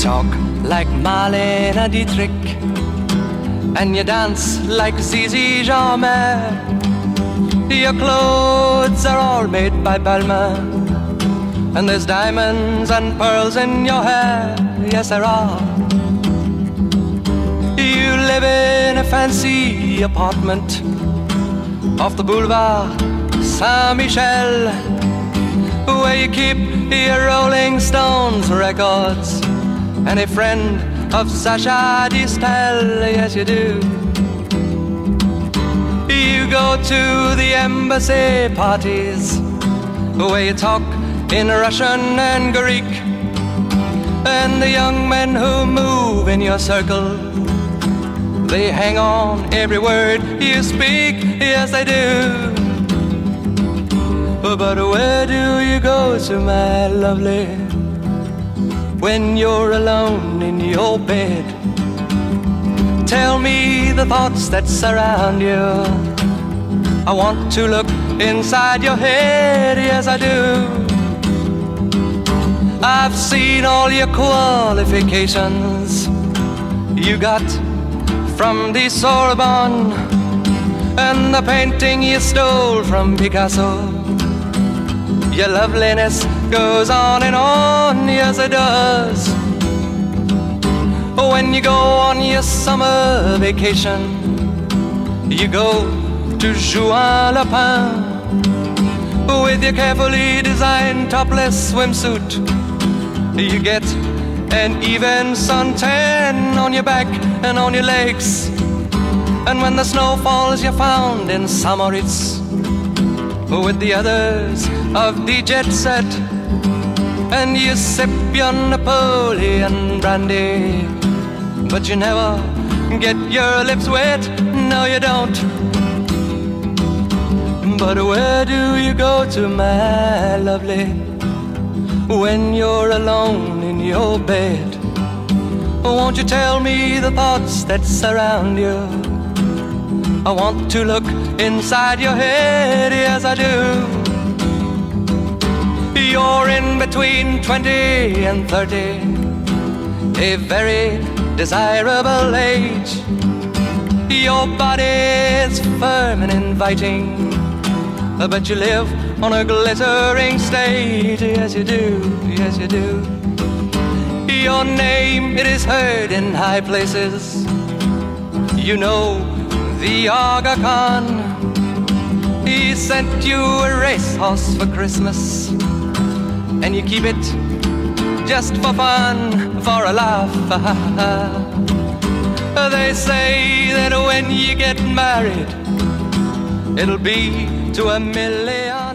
talk like Marlene Dietrich, and you dance like Zizi Jeanmaire. Your clothes are all made by Balmain, and there's diamonds and pearls in your hair. Yes, there are. You live in a fancy apartment off the boulevard Saint-Michel, where you keep your Rolling Stones records and a friend of Sacha Distel. Yes, you do. You go to the embassy parties where you talk in Russian and Greek, and the young men who move in your circle, they hang on every word you speak. Yes, they do. But where do you go to, my lovely, when you're alone in your bed? Tell me the thoughts that surround you. I want to look inside your head. Yes, I do. I've seen all your qualifications you got from the Sorbonne, and the painting you stole from Picasso. Your loveliness goes on and on. Yes, it does. When you go on your summer vacation, you go to Juan-les-Pins with your carefully designed topless swimsuit. You get an even suntan on your back and on your legs, and when the snow falls, you're found in Samoritz with the others of the jet set, and you sip your Napoleon brandy, but you never get your lips wet. No, you don't. But where do you go to, my lovely, when you're alone in your bed? Won't you tell me the thoughts that surround you? I want to look inside your head. Yes, I do. You're in between 20 and 30, a very desirable age. Your body's firm and inviting, but you live on a glittering stage. Yes, you do. Yes, you do. Your name, it is heard in high places. You know the Aga Khan. He sent you a racehorse for Christmas, and you keep it just for fun, for a laugh. They say that when you get married, it'll be to $1 million.